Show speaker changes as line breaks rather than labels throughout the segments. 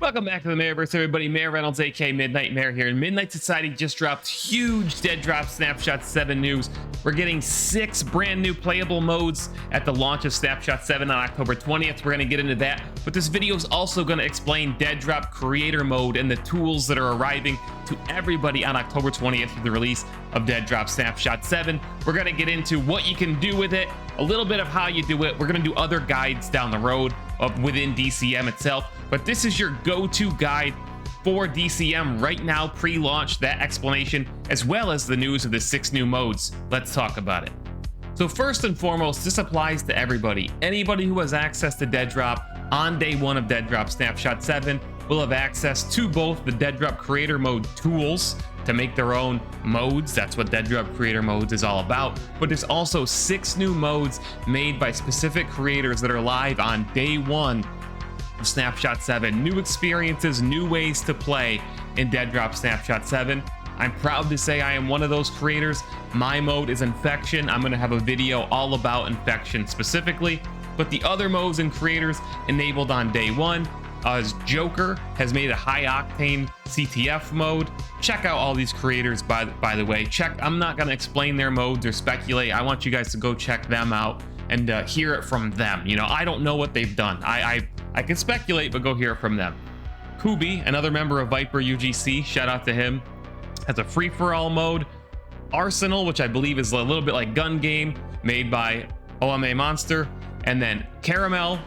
Welcome back to the Mayorverse, everybody. Mayor Reynolds, aka Midnight Mayor here. And Midnight Society just dropped huge DEADROP Snapshot 7 news. We're getting 6 brand new playable modes at the launch of Snapshot 7 on October 20th. We're going to get into that. But this video is also going to explain DEADROP Creator Mode and the tools that are arriving to everybody on October 20th with the release of DEADROP Snapshot 7. We're going to get into what you can do with it, a little bit of how you do it. We're going to do other guides down the road within DCM itself. But this is your go-to guide for DCM right now, pre-launch, that explanation, as well as the news of the 6 new modes. Let's talk about it. So first and foremost, this applies to everybody. Anybody who has access to DEADROP on day 1 of DEADROP Snapshot 7 will have access to both the DEADROP Creator Mode tools to make their own modes. That's what DEADROP Creator Modes is all about. But there's also 6 new modes made by specific creators that are live on day 1 of Snapshot 7. New experiences, new ways to play in DEADROP Snapshot 7. I'm proud to say I am one of those creators. My mode is Infection. I'm going to have a video all about Infection specifically. But the other modes and creators enabled on day 1 as Joker has made a high octane CTF mode. Check out all these creators, by the way. I'm not going to explain their modes or speculate. I want you guys to go check them out and hear it from them. You know, I don't know what they've done. I can speculate, but go hear it from them. Kubi, another member of Viper UGC, shout out to him, has a free-for-all mode. Arsenal, which I believe is a little bit like Gun Game, made by OMA Monster. And then Caramel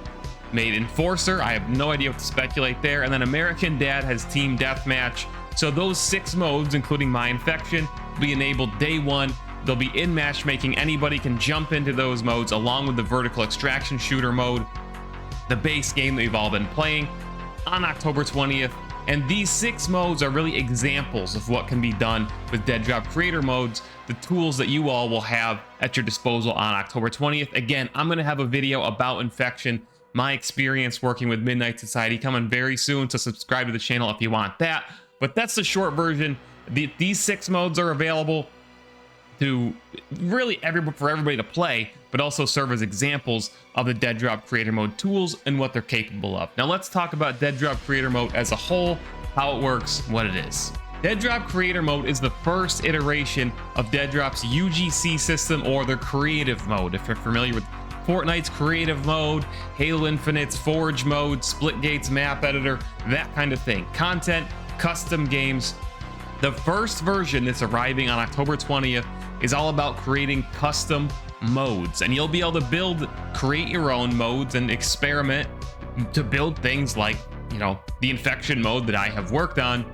made Enforcer. I have no idea what to speculate there. And then American Dad has Team Deathmatch. So those 6 modes, including My Infection, will be enabled day 1. They'll be in matchmaking. Anybody can jump into those modes along with the vertical extraction shooter mode, the base game that we've all been playing, on October 20th. And these 6 modes are really examples of what can be done with DEADROP Creator Modes, the tools that you all will have at your disposal on October 20th. Again, I'm going to have a video about Infection, my experience working with Midnight Society, coming very soon, so subscribe to the channel if you want that. But that's the short version. These 6 modes are available to really for everybody to play, but also serve as examples of the DEADROP Creator Mode tools and what they're capable of. Now let's talk about DEADROP Creator Mode as a whole, how it works, what it is. DEADROP Creator Mode is the first iteration of DEADROP's UGC system, or their creative mode. If you're familiar with Fortnite's creative mode, Halo Infinite's Forge mode, Splitgate's map editor, that kind of thing. Content, custom games. The first version that's arriving on October 20th is all about creating custom modes, and you'll be able to create your own modes and experiment to build things like, you know, the Infection mode that I have worked on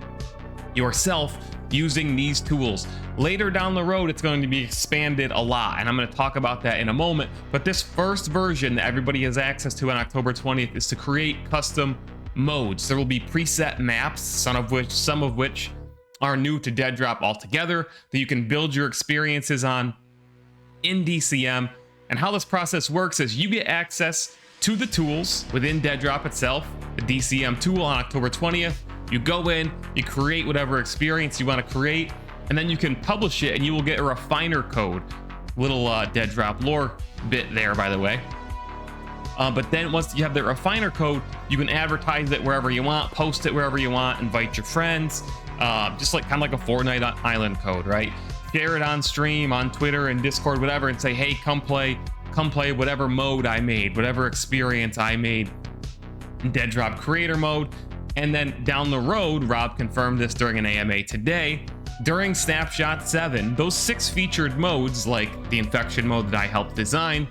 yourself using these tools. Later down the road, it's going to be expanded a lot, and I'm going to talk about that in a moment. But this first version that everybody has access to on October 20th is to create custom modes. There will be preset maps, some of which are new to DEADROP altogether, that you can build your experiences on in DCM. And how this process works is you get access to the tools within DEADROP itself, the DCM tool, on October 20th. You go in, you create whatever experience you want to create, and then you can publish it, and you will get a refiner code. Little DEADROP lore bit there, by the way. But then once you have the refiner code, you can advertise it wherever you want, post it wherever you want, invite your friends, just like kind of like a Fortnite island code, right? Share it on stream, on Twitter and Discord, whatever, and say, hey, come play whatever mode I made, whatever experience I made in DEADROP Creator Mode. And then down the road, Rob confirmed this during an AMA today, during Snapshot 7, those 6 featured modes, like the Infection mode that I helped design,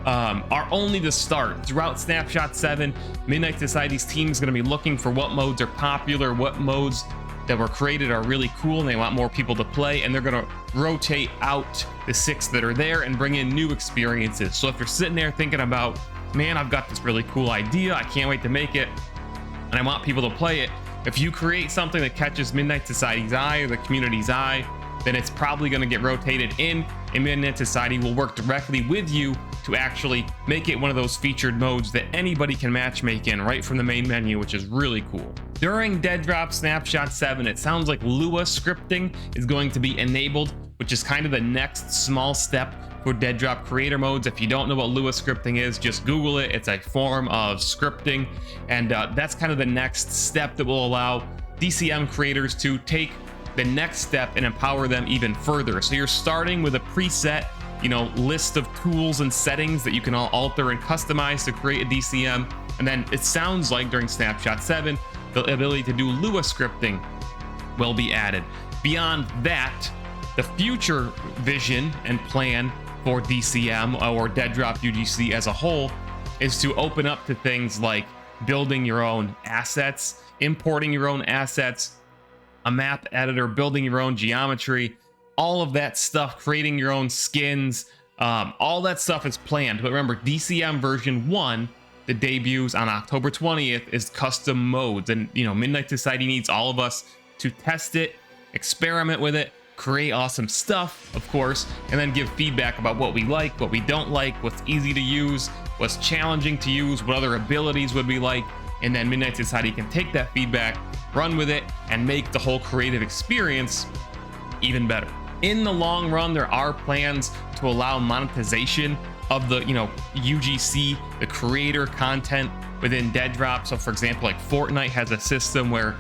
are only the start. Throughout Snapshot 7, Midnight Society's team is going to be looking for what modes are popular, what modes that were created are really cool and they want more people to play, and they're going to rotate out the 6 that are there and bring in new experiences. So if you're sitting there thinking about, man, I've got this really cool idea, I can't wait to make it, and I want people to play it, if you create something that catches Midnight Society's eye or the community's eye, then it's probably going to get rotated in, and Midnight Society will work directly with you to actually make it one of those featured modes that anybody can matchmake in right from the main menu, which is really cool. During DEADROP Snapshot 7, it sounds like Lua scripting is going to be enabled, which is kind of the next small step for DEADROP Creator Modes. If you don't know what Lua scripting is, just Google it. It's a form of scripting, and that's kind of the next step that will allow DCM creators to take the next step and empower them even further. So you're starting with a preset, list of tools and settings that you can all alter and customize to create a DCM. And then it sounds like during Snapshot 7, the ability to do Lua scripting will be added. Beyond that, the future vision and plan for DCM or DEADROP UGC as a whole is to open up to things like building your own assets, importing your own assets, a map editor, building your own geometry, all of that stuff, creating your own skins, all that stuff is planned. But remember, DCM version 1 that debuts on October 20th is custom modes, and Midnight Society needs all of us to test it, experiment with it, create awesome stuff, of course, and then give feedback about what we like, what we don't like, what's easy to use, what's challenging to use, what other abilities would we like. And then Midnight Society can take that feedback, run with it, and make the whole creative experience even better. In the long run, there are plans to allow monetization of the UGC, the creator content within DEADROP. So for example, like Fortnite has a system where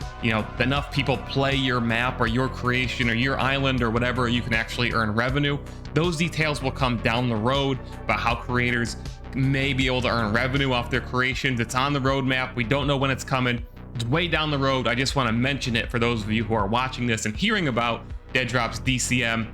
enough people play your map or your creation or your island or whatever, you can actually earn revenue. Those details will come down the road about how creators may be able to earn revenue off their creations. It's on the roadmap. We don't know when it's coming. It's way down the road. I just want to mention it for those of you who are watching this and hearing about DEADROP's DCM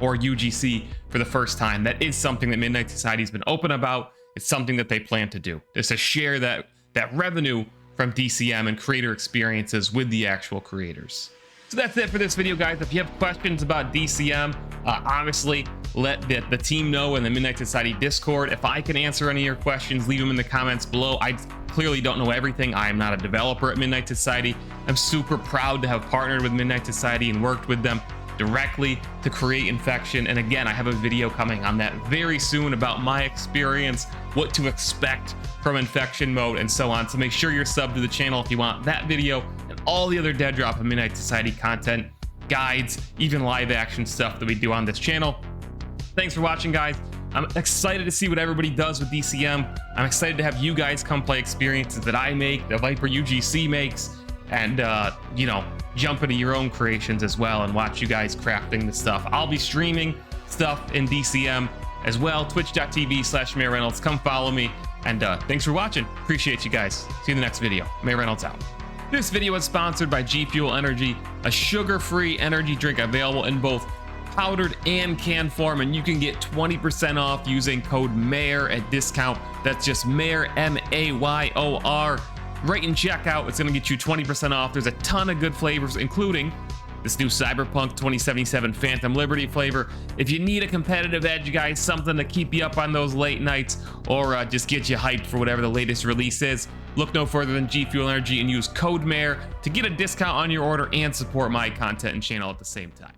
or UGC for the first time. That is something that Midnight Society has been open about. It's something that they plan to do, is to share that revenue from DCM and creator experiences with the actual creators. So that's it for this video, guys. If you have questions about DCM, obviously let the team know in the Midnight Society Discord. If I can answer any of your questions, leave them in the comments below. I clearly don't know everything. I am not a developer at Midnight Society. I'm super proud to have partnered with Midnight Society and worked with them directly to create Infection. And again, I have a video coming on that very soon about my experience, what to expect from Infection mode, and so on. So make sure you're subbed to the channel if you want that video and all the other DEADROP and Midnight Society content, guides, even live action stuff that we do on this channel. Thanks for watching, guys. I'm excited to see what everybody does with DCM. I'm excited to have you guys come play experiences that I make, that Viper UGC makes, and jump into your own creations as well and watch you guys crafting the stuff. I'll be streaming stuff in DCM as well, twitch.tv/MayorReynolds. Come follow me, and thanks for watching. Appreciate you guys. See you in the next video. Mayor Reynolds out. This video is sponsored by G Fuel Energy, a sugar-free energy drink available in both powdered and canned form, and you can get 20% off using code MAYOR at discount. That's just MAYOR, M-A-Y-O-R. Right in checkout, it's going to get you 20% off. There's a ton of good flavors, including this new Cyberpunk 2077 Phantom Liberty flavor. If you need a competitive edge, guys, something to keep you up on those late nights, or just get you hyped for whatever the latest release is, look no further than G Fuel Energy and use code MAYOR to get a discount on your order and support my content and channel at the same time.